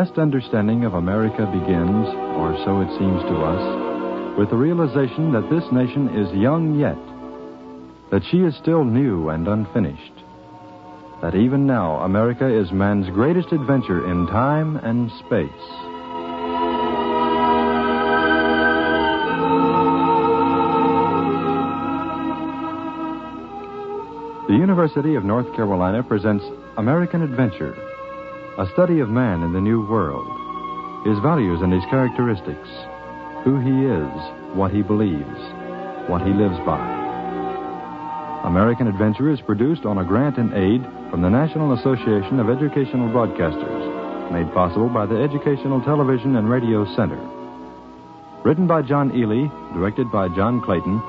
best understanding of America begins, or so it seems to us, with the realization that this nation is young yet, that she is still new and unfinished, that even now America is man's greatest adventure in time and space. The University of North Carolina presents American Adventure, a study of man in the New World, his values and his characteristics, who he is, what he believes, what he lives by. American Adventure is produced on a grant and aid from the National Association of Educational Broadcasters, made possible by the Educational Television and Radio Center. Written by John Ely, directed by John Clayton,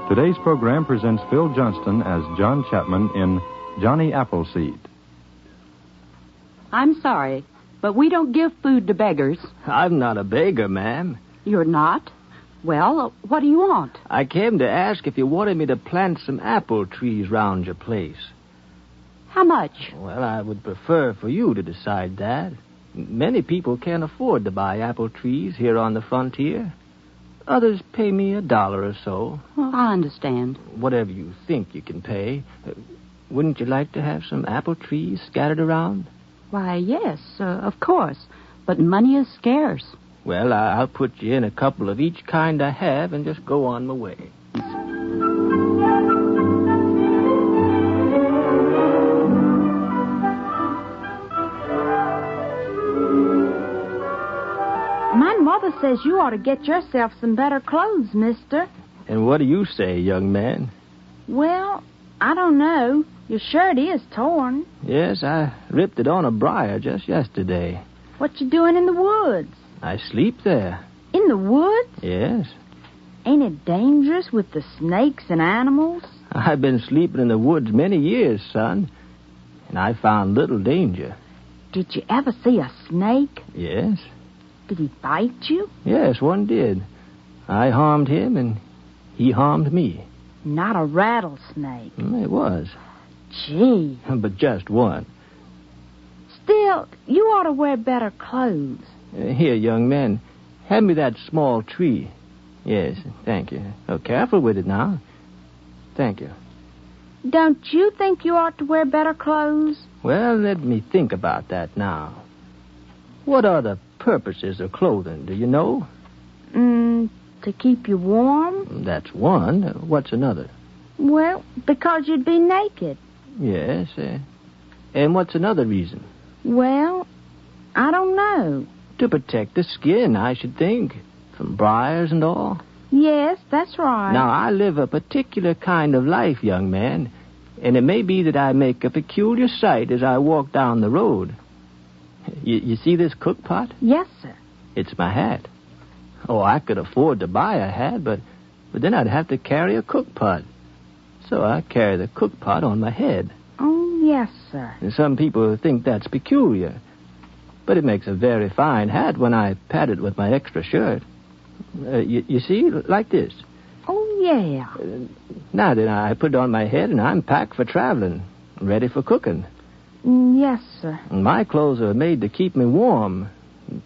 today's program presents Phil Johnston as John Chapman in Jonny Appleseed. I'm sorry, but we don't give food to beggars. I'm not a beggar, ma'am. You're not? Well, what do you want? I came to ask if you wanted me to plant some apple trees round your place. How much? Well, I would prefer for you to decide that. Many people can't afford to buy apple trees here on the frontier. Others pay me $1 or so. Well, I understand. Whatever you think you can pay. Wouldn't you like to have some apple trees scattered around? Why, yes, of course. But money is scarce. Well, I'll put you in a couple of each kind I have and just go on my way. My mother says you ought to get yourself some better clothes, mister. And what do you say, young man? Well, I don't know. Your shirt is torn. Yes, I ripped it on a briar just yesterday. What you doing in the woods? I sleep there. In the woods? Yes. Ain't it dangerous with the snakes and animals? I've been sleeping in the woods many years, son, and I found little danger. Did you ever see a snake? Yes. Did he bite you? Yes, one did. I harmed him, and he harmed me. Not a rattlesnake. It was. Gee. But just one. Still, you ought to wear better clothes. Here, young man, hand me that small tree. Yes, thank you. Oh, careful with it now. Thank you. Don't you think you ought to wear better clothes? Well, let me think about that now. What are the purposes of clothing, do you know? To keep you warm? That's one. What's another? Well, because you'd be naked. Yes, and what's another reason? Well, I don't know. To protect the skin, I should think, from briars and all. Yes, that's right. Now, I live a particular kind of life, young man, and it may be that I make a peculiar sight as I walk down the road. You see this cook pot? Yes, sir. It's my hat. Oh, I could afford to buy a hat, but then I'd have to carry a cook pot. So I carry the cook pot on my head. Oh, yes, sir. And some people think that's peculiar. But it makes a very fine hat when I pad it with my extra shirt. You see, like this. Oh, yeah. Now then, I put it on my head and I'm packed for traveling, ready for cooking. Yes, sir. And my clothes are made to keep me warm,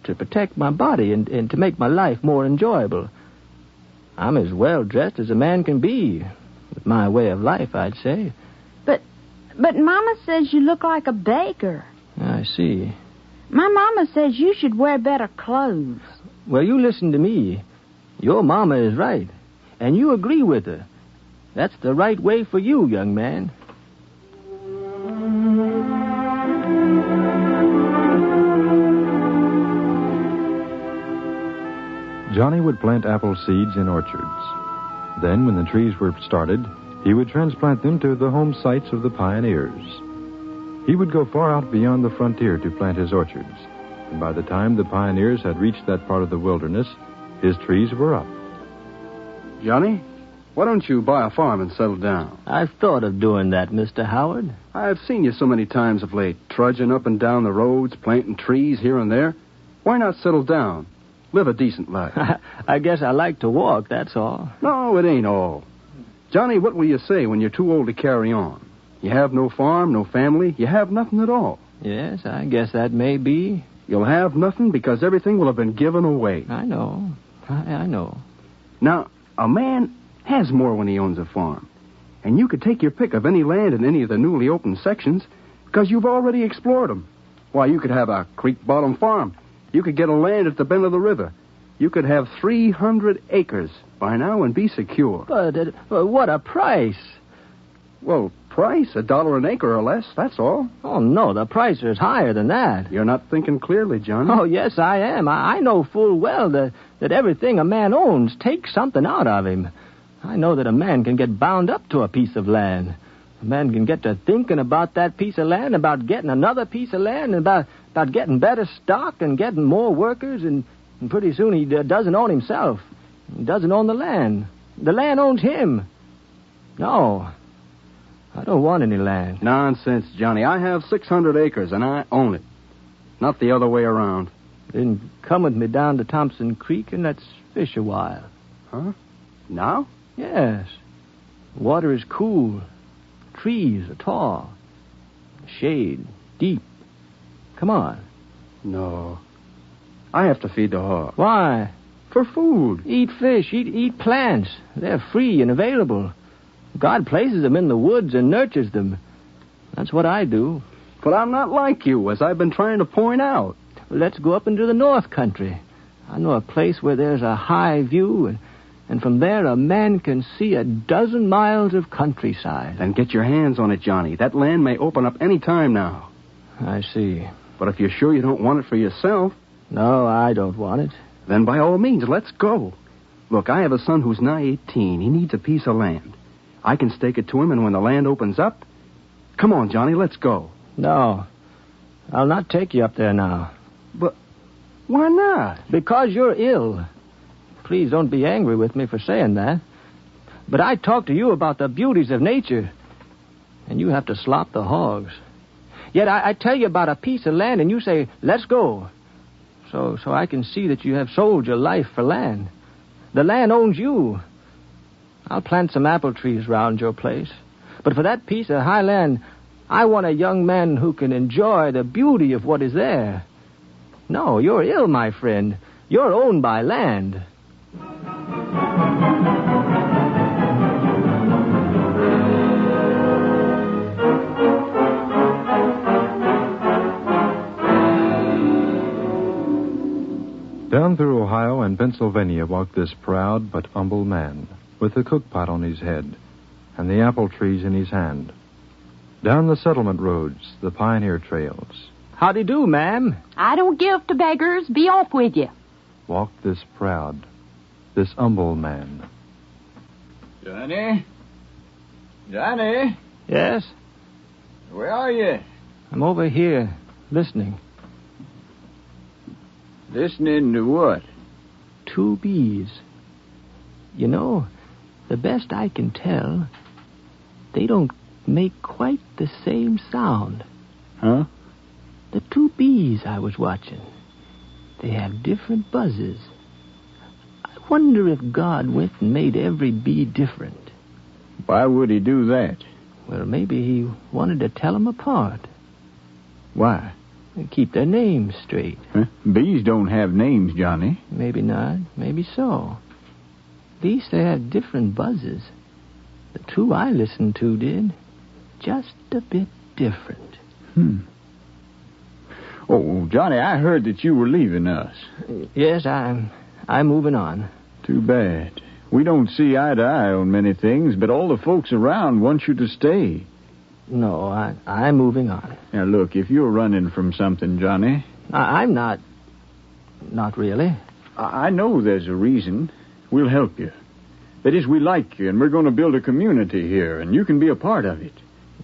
to protect my body and to make my life more enjoyable. I'm as well dressed as a man can be, with my way of life, I'd say. But Mama says you look like a baker. I see. My Mama says you should wear better clothes. Well, you listen to me. Your Mama is right, and you agree with her. That's the right way for you, young man. Johnny would plant apple seeds in orchards. Then, when the trees were started, he would transplant them to the home sites of the pioneers. He would go far out beyond the frontier to plant his orchards, and by the time the pioneers had reached that part of the wilderness, his trees were up. Johnny, why don't you buy a farm and settle down? I've thought of doing that, Mr. Howard. I've seen you so many times of late, trudging up and down the roads, planting trees here and there. Why not settle down? Live a decent life. I guess I like to walk, that's all. No, it ain't all. Johnny, what will you say when you're too old to carry on? You have no farm, no family, you have nothing at all. Yes, I guess that may be. You'll have nothing because everything will have been given away. I know. I know. Now, a man has more when he owns a farm. And you could take your pick of any land in any of the newly opened sections because you've already explored them. Why, you could have a creek-bottom farm. You could get a land at the bend of the river. You could have 300 acres by now and be secure. But what a price. Well, price, $1 an acre or less, that's all. Oh, no, the price is higher than that. You're not thinking clearly, Johnny. Oh, yes, I am. I know full well that everything a man owns takes something out of him. I know that a man can get bound up to a piece of land. A man can get to thinking about that piece of land, about getting another piece of land, and about getting better stock and getting more workers, and pretty soon he doesn't own himself. He doesn't own the land. The land owns him. No, I don't want any land. Nonsense, Johnny. I have 600 acres, and I own it. Not the other way around. Then come with me down to Thompson Creek and let's fish a while. Huh? Now? Yes. Water is cool. Trees are tall. Shade deep. Come on. No. I have to feed the hog. Why? For food. Eat fish. Eat plants. They're free and available. God places them in the woods and nurtures them. That's what I do. But I'm not like you, as I've been trying to point out. Let's go up into the North Country. I know a place where there's a high view, and from there a man can see 12 miles of countryside. Then get your hands on it, Johnny. That land may open up any time now. I see. But if you're sure you don't want it for yourself... No, I don't want it. Then by all means, let's go. Look, I have a son who's nigh 18. He needs a piece of land. I can stake it to him, and when the land opens up... Come on, Johnny, let's go. No. I'll not take you up there now. But why not? Because you're ill. Please don't be angry with me for saying that. But I talk to you about the beauties of nature, and you have to slop the hogs. Yet I tell you about a piece of land, and you say, let's go. So I can see that you have sold your life for land. The land owns you. I'll plant some apple trees round your place. But for that piece of high land, I want a young man who can enjoy the beauty of what is there. No, you're ill, my friend. You're owned by land. Down through Ohio and Pennsylvania walked this proud but humble man, with the cookpot on his head and the apple trees in his hand. Down the settlement roads, the pioneer trails, Howdy do, ma'am. I don't give to beggars. Be off with you. walked this proud, this humble man. Johnny? Johnny? Yes? Where are you? I'm over here, listening. Listening to what? 2 bees. You know, the best I can tell, they don't make quite the same sound. Huh? The 2 bees I was watching, they have different buzzes. I wonder if God went and made every bee different. Why would he do that? Well, maybe he wanted to tell them apart Why? and keep their names straight. Huh? Bees don't have names, Johnny. Maybe not, maybe so. At least they had different buzzes. The 2 I listened to did. Just a bit different. Oh, Johnny, I heard that you were leaving us. Yes, I'm moving on. Too bad. We don't see eye to eye on many things, but all the folks around want you to stay. No, I'm moving on. Now, look, if you're running from something, Johnny... I'm not really. I know there's a reason. We'll help you. That is, we like you, and we're going to build a community here, and you can be a part of it.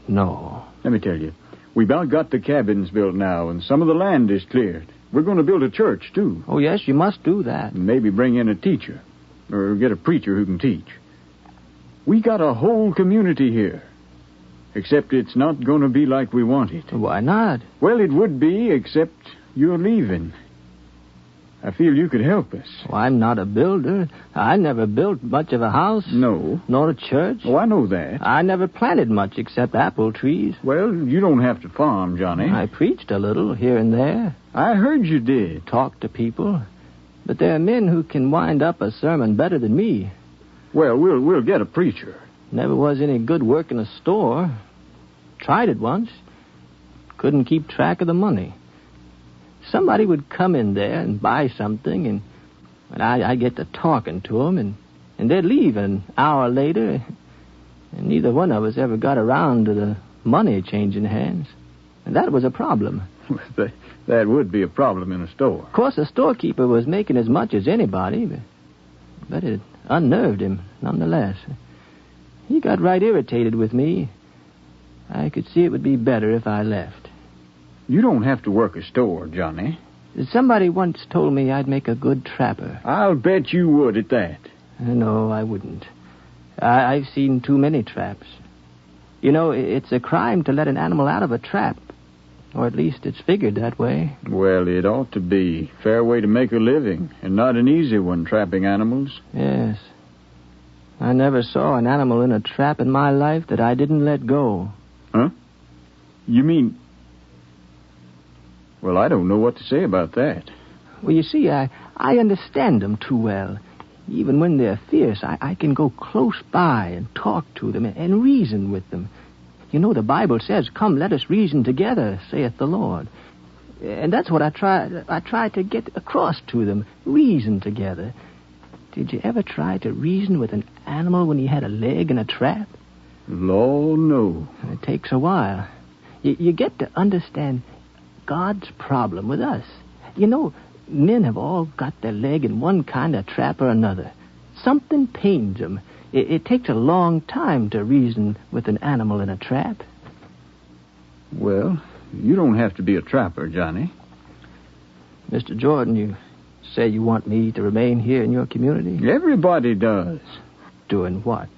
No. Let me tell you, we've about got the cabins built now, and some of the land is cleared. We're going to build a church, too. Oh, yes, you must do that. And maybe bring in a teacher, or get a preacher who can teach. We got a whole community here. Except it's not going to be like we want it. Why not? Well, it would be, except you're leaving. I feel you could help us. Oh, I'm not a builder. I never built much of a house. No. Nor a church. Oh, I know that. I never planted much except apple trees. Well, you don't have to farm, Johnny. I preached a little here and there. I heard you did. Talked to people. But there are men who can wind up a sermon better than me. Well, we'll get a preacher. Never was any good work in a store. Tried it once. Couldn't keep track of the money. Somebody would come in there and buy something, and I'd get to talking to them, and they'd leave an hour later, and neither one of us ever got around to the money changing hands. And that was a problem. That would be a problem in a store. Of course, the storekeeper was making as much as anybody, but it unnerved him nonetheless. He got right irritated with me. I could see it would be better if I left. You don't have to work a store, Johnny. Somebody once told me I'd make a good trapper. I'll bet you would at that. No, I wouldn't. I've seen too many traps. You know, it's a crime to let an animal out of a trap. Or at least it's figured that way. Well, it ought to be. Fair way to make a living, and not an easy one, trapping animals. Yes. I never saw an animal in a trap in my life that I didn't let go. Huh? You mean... Well, I don't know what to say about that. Well, you see, I understand them too well. Even when they're fierce, I can go close by and talk to them and reason with them. You know, the Bible says, "Come, let us reason together, saith the Lord." And that's what I try to get across to them, reason together. Did you ever try to reason with an animal when he had a leg in a trap? Lord, no. It takes a while. You get to understand God's problem with us. You know, men have all got their leg in one kind of trap or another. Something pains them. It takes a long time to reason with an animal in a trap. Well, you don't have to be a trapper, Johnny. Mr. Jordan, you say you want me to remain here in your community? Everybody does. Doing what?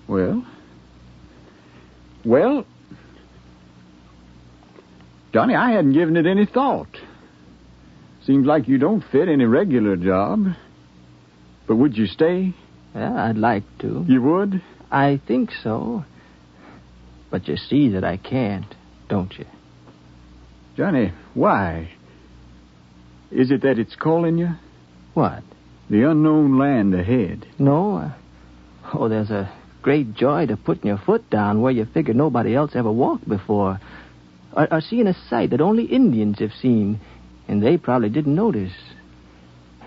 Well, Johnny, I hadn't given it any thought. Seems like you don't fit any regular job. But would you stay? Yeah, I'd like to. You would? I think so. But you see that I can't, don't you? Johnny, why? Is it that it's calling you? What? The unknown land ahead. No. There's a great joy to putting your foot down where you figure nobody else ever walked before. Or seeing a sight that only Indians have seen, and they probably didn't notice.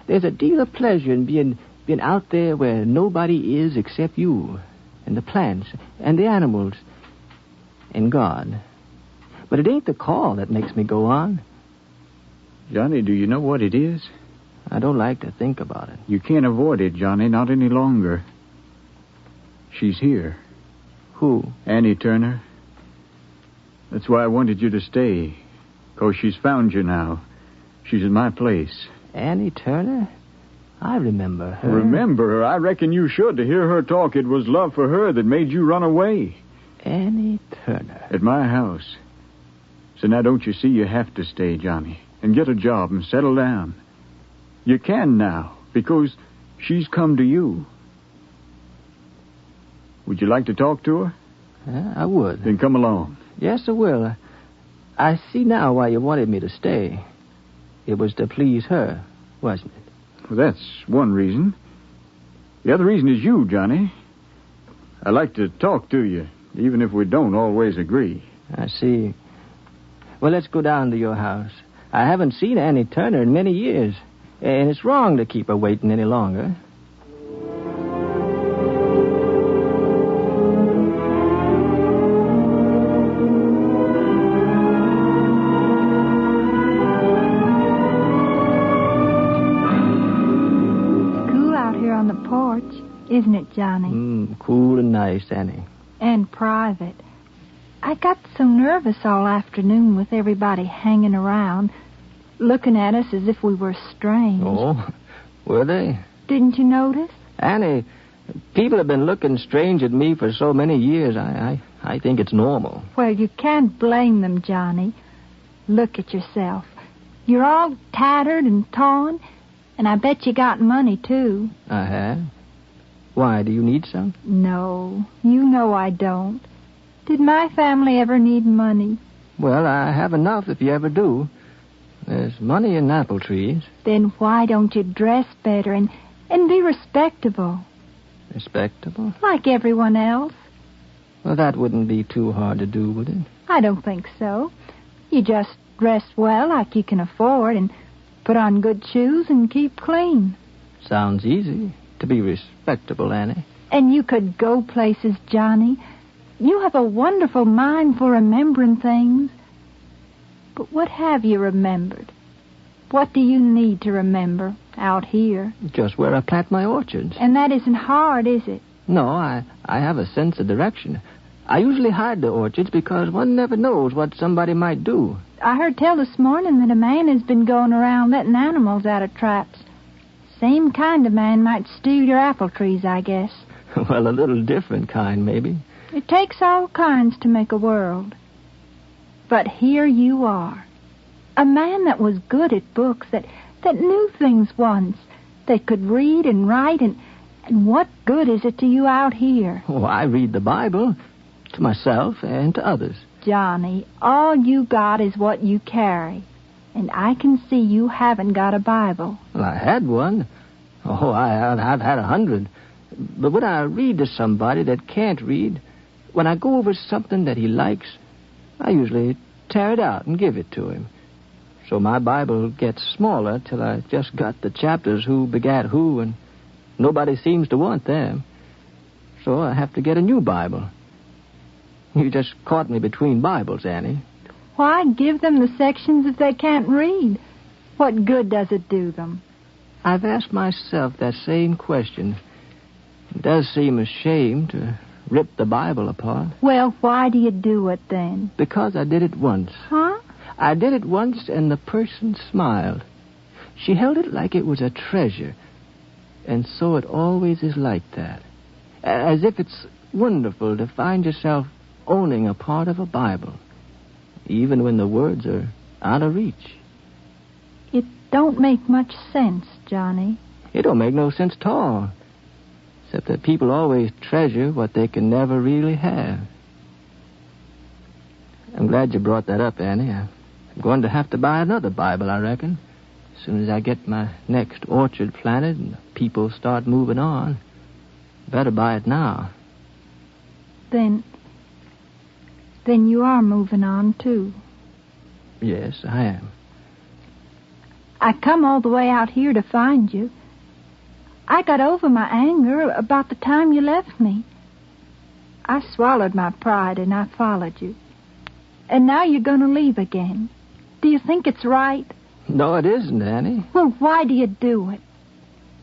There's a deal of pleasure in being out there where nobody is except you, and the plants, and the animals, and God. But it ain't the call that makes me go on. Johnny, do you know what it is? I don't like to think about it. You can't avoid it, Johnny, not any longer. She's here. Who? Annie Turner. That's why I wanted you to stay. 'Cause she's found you now. She's in my place. Annie Turner? I remember her. Remember her? I reckon you should. To hear her talk, it was love for her that made you run away. Annie Turner. At my house. So now don't you see you have to stay, Johnny, and get a job and settle down. You can now, because she's come to you. Would you like to talk to her? I would. Then come along. Yes, I will. I see now why you wanted me to stay. It was to please her, wasn't it? Well, that's one reason. The other reason is you, Johnny. I like to talk to you, even if we don't always agree. I see. Well, let's go down to your house. I haven't seen Annie Turner in many years, and it's wrong to keep her waiting any longer. Isn't it, Johnny? Cool and nice, Annie. And private. I got so nervous all afternoon with everybody hanging around, looking at us as if we were strange. Oh, were they? Didn't you notice? Annie, people have been looking strange at me for so many years. I think it's normal. Well, you can't blame them, Johnny. Look at yourself. You're all tattered and torn, and I bet you got money, too. I have. Why, do you need some? No, you know I don't. Did my family ever need money? Well, I have enough if you ever do. There's money in apple trees. Then why don't you dress better and be respectable? Respectable? Like everyone else. Well, that wouldn't be too hard to do, would it? I don't think so. You just dress well like you can afford and put on good shoes and keep clean. Sounds easy to be respectable, Annie. And you could go places, Johnny. You have a wonderful mind for remembering things. But what have you remembered? What do you need to remember out here? Just where I plant my orchards. And that isn't hard, is it? No, I have a sense of direction. I usually hide the orchards because one never knows what somebody might do. I heard tell this morning that a man has been going around letting animals out of traps. Same kind of man might steal your apple trees, I guess. Well, a little different kind, maybe. It takes all kinds to make a world. But here you are. A man that was good at books, that knew things once, that could read and write, and what good is it to you out here? Oh, I read the Bible to myself and to others. Johnny, all you got is what you carry. And I can see you haven't got a Bible. Well, I had one. Oh, I've had 100. But when I read to somebody that can't read, when I go over something that he likes, I usually tear it out and give it to him. So my Bible gets smaller till I just got the chapters who begat who, and nobody seems to want them. So I have to get a new Bible. You just caught me between Bibles, Annie. Why give them the sections if they can't read? What good does it do them? I've asked myself that same question. It does seem a shame to rip the Bible apart. Well, why do you do it then? Because I did it once. Huh? I did it once, and the person smiled. She held it like it was a treasure. And so it always is like that. As if it's wonderful to find yourself owning a part of a Bible, even when the words are out of reach. It don't make much sense, Johnny. It don't make no sense at all. Except that people always treasure what they can never really have. I'm glad you brought that up, Annie. I'm going to have to buy another Bible, I reckon. As soon as I get my next orchard planted and people start moving on. Better buy it now. Then you are moving on, too. Yes, I am. I come all the way out here to find you. I got over my anger about the time you left me. I swallowed my pride and I followed you. And now you're going to leave again. Do you think it's right? No, it isn't, Annie. Well, why do you do it?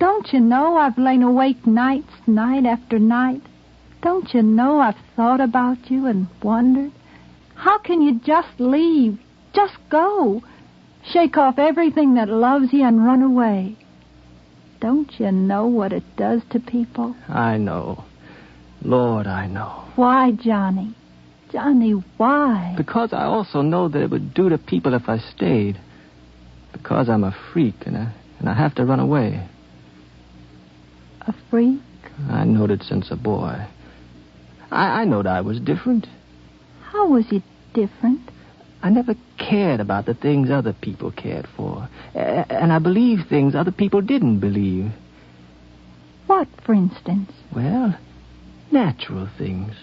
Don't you know I've lain awake nights, night after night? Don't you know I've thought about you and wondered? How can you just leave? Just go. Shake off everything that loves you and run away. Don't you know what it does to people? I know. Lord, I know. Why, Johnny? Johnny, why? Because I also know that it would do to people if I stayed. Because I'm a freak and I have to run away. A freak? I knowed it since a boy. I knowed I was different. How was you different? I never cared about the things other people cared for. And I believed things other people didn't believe. What, for instance? Well, natural things.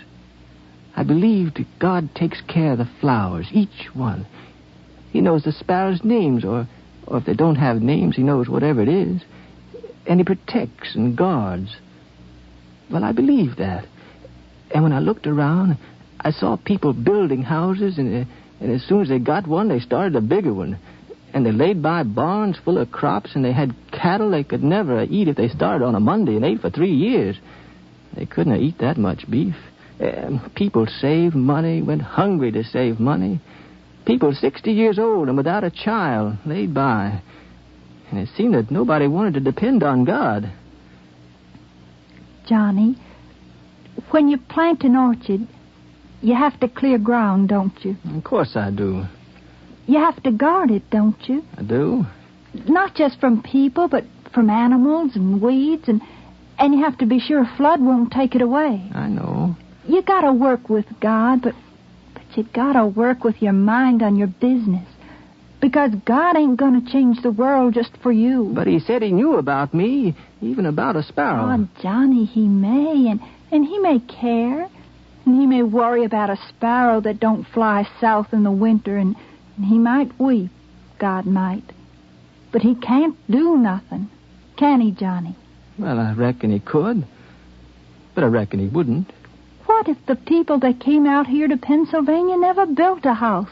I believed God takes care of the flowers, each one. He knows the sparrows' names, or if they don't have names, he knows whatever it is. And he protects and guards. Well, I believed that. And when I looked around, I saw people building houses, and as soon as they got one, they started a bigger one. And they laid by barns full of crops, and they had cattle they could never eat if they started on a Monday and ate for 3 years. They couldn't eat that much beef. People saved money, went hungry to save money. People 60 years old and without a child laid by. And it seemed that nobody wanted to depend on God. Johnny, when you plant an orchard, you have to clear ground, don't you? Of course I do. You have to guard it, don't you? I do? Not just from people, but from animals and weeds, and you have to be sure a flood won't take it away. I know. You gotta work with God, but you gotta work with your mind on your business. Because God ain't gonna change the world just for you. But he said he knew about me, even about a sparrow. Oh, Johnny, he may, and he may care. And he may worry about a sparrow that don't fly south in the winter, and he might weep, God might. But he can't do nothing, can he, Johnny? Well, I reckon he could, but I reckon he wouldn't. What if the people that came out here to Pennsylvania never built a house?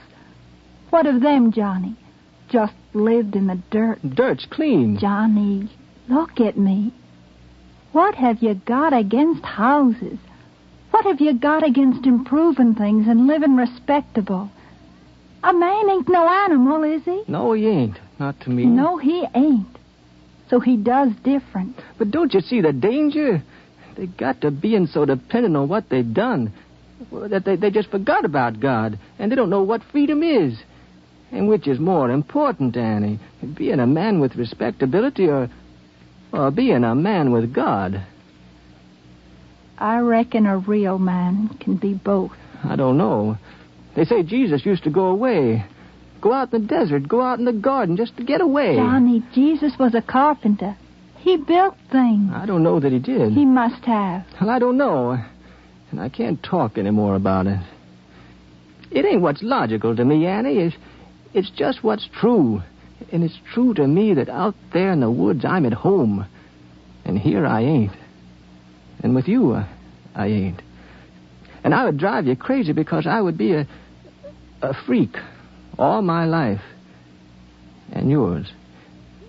What of them, Johnny? Just lived in the dirt. Dirt's clean. Johnny, look at me. What have you got against houses? What have you got against improving things and living respectable? A man ain't no animal, is he? No, he ain't. Not to me. No, he ain't. So he does different. But don't you see the danger? They got to being so dependent on what they've done that they just forgot about God, and they don't know what freedom is. And which is more important, Annie, being a man with respectability or being a man with God? I reckon a real man can be both. I don't know. They say Jesus used to go away. Go out in the desert, go out in the garden just to get away. Johnny, Jesus was a carpenter. He built things. I don't know that he did. He must have. Well, I don't know. And I can't talk anymore about it. It ain't what's logical to me, Annie. It's just what's true. And it's true to me that out there in the woods, I'm at home. And here I ain't. And with you, I ain't. And I would drive you crazy because I would be a freak all my life. And yours.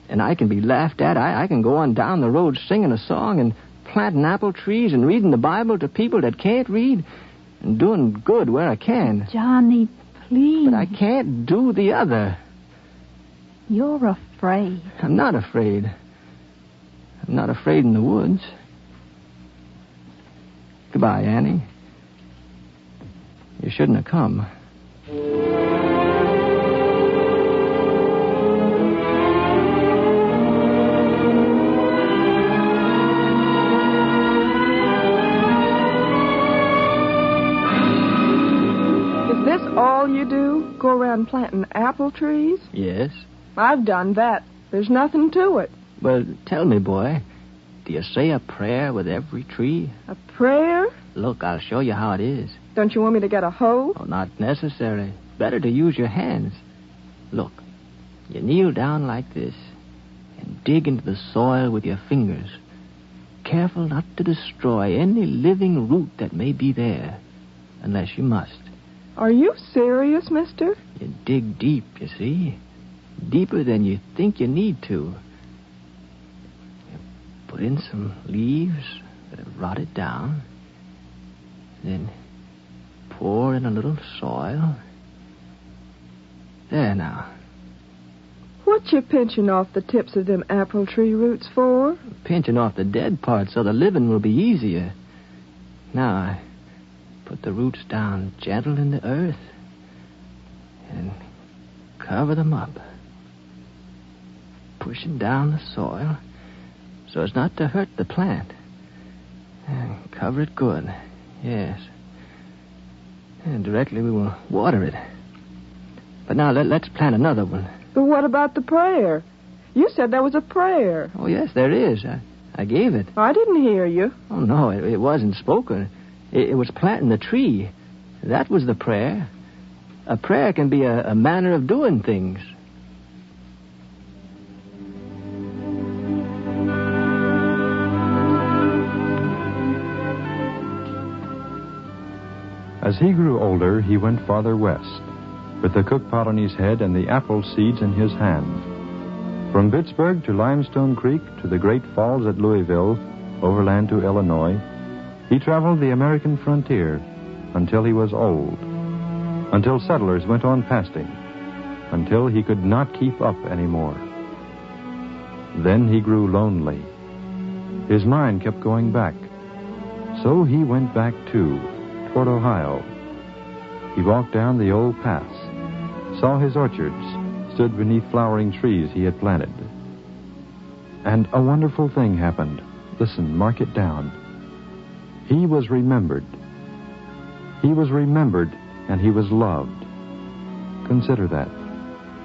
And I can be laughed at. I can go on down the road singing a song and planting apple trees and reading the Bible to people that can't read and doing good where I can. Johnny, please. But I can't do the other. You're afraid. I'm not afraid. I'm not afraid in the woods. Goodbye, Annie. You shouldn't have come. Is this all you do? Go around planting apple trees? Yes? I've done that. There's nothing to it. Well, tell me, boy, do you say a prayer with every tree? A prayer? Look, I'll show you how it is. Don't you want me to get a hoe? Oh, not necessary. Better to use your hands. Look, you kneel down like this and dig into the soil with your fingers. Careful not to destroy any living root that may be there, unless you must. Are you serious, mister? You dig deep, you see. Deeper than you think you need to. You put in some leaves that have rotted down. Then pour in a little soil. There now. What you pinching off the tips of them apple tree roots for? Pinching off the dead part so the living will be easier. Now I put the roots down gentle in the earth and cover them up. Pushing down the soil so as not to hurt the plant. And cover it good. Yes. And directly we will water it. But now let's plant another one. But what about the prayer? You said there was a prayer. Oh, yes, there is. I gave it. I didn't hear you. Oh, no, it wasn't spoken. It was planting the tree. That was the prayer. A prayer can be a manner of doing things. As he grew older, he went farther west, with the cook pot on his head and the apple seeds in his hand. From Pittsburgh to Limestone Creek to the great falls at Louisville, overland to Illinois, he traveled the American frontier until he was old, until settlers went on past him, until he could not keep up anymore. Then he grew lonely. His mind kept going back. So he went back, too, toward Ohio. He walked down the old paths, saw his orchards, stood beneath flowering trees he had planted. And a wonderful thing happened. Listen, mark it down. He was remembered. He was remembered, and he was loved. Consider that.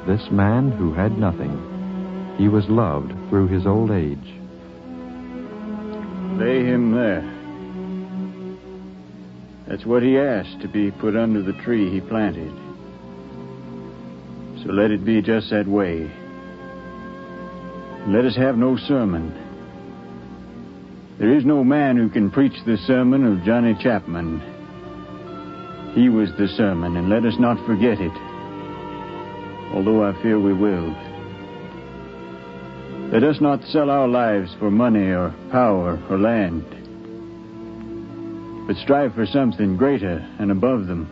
This man who had nothing, he was loved through his old age. Lay him there. That's what he asked, to be put under the tree he planted. So let it be just that way. Let us have no sermon. There is no man who can preach the sermon of Johnny Chapman. He was the sermon, and let us not forget it, although I fear we will. Let us not sell our lives for money or power or land, but strive for something greater and above them.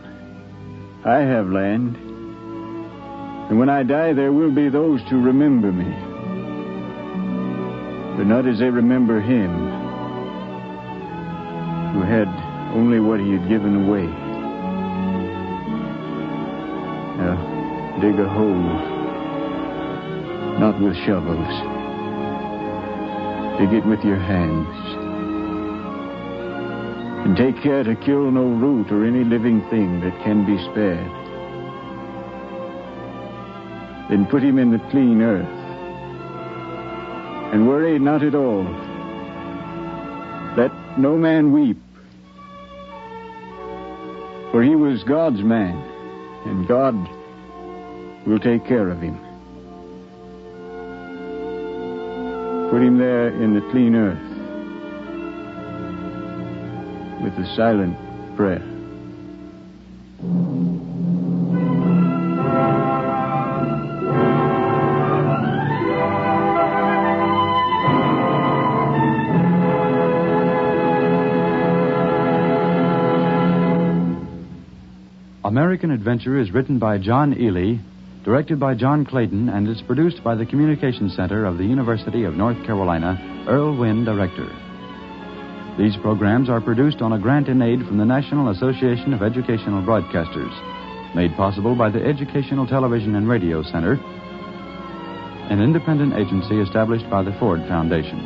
I have land, and when I die there will be those to remember me, but not as they remember him who had only what he had given away. Now, dig a hole, not with shovels. Dig it with your hands. And take care to kill no root or any living thing that can be spared. Then put him in the clean earth. And worry not at all. Let no man weep. For he was God's man, and God will take care of him. Put him there in the clean earth with a silent prayer. American Adventure is written by John Ely, directed by John Clayton, and is produced by the Communications Center of the University of North Carolina, Earl Wynn, director. These programs are produced on a grant in aid from the National Association of Educational Broadcasters, made possible by the Educational Television and Radio Center, an independent agency established by the Ford Foundation.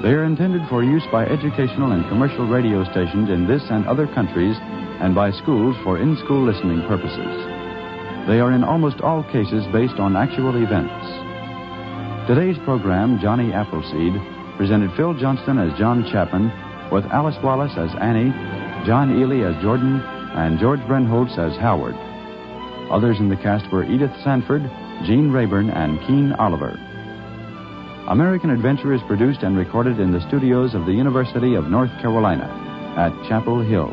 They are intended for use by educational and commercial radio stations in this and other countries, and by schools for in-school listening purposes. They are in almost all cases based on actual events. Today's program, Jonny Appleseed, presented Phil Johnston as John Chapman, with Alice Wallace as Annie, John Ely as Jordan, and George Brenholtz as Howard. Others in the cast were Edith Sanford, Gene Rayburn, and Keen Oliver. American Adventure is produced and recorded in the studios of the University of North Carolina at Chapel Hill.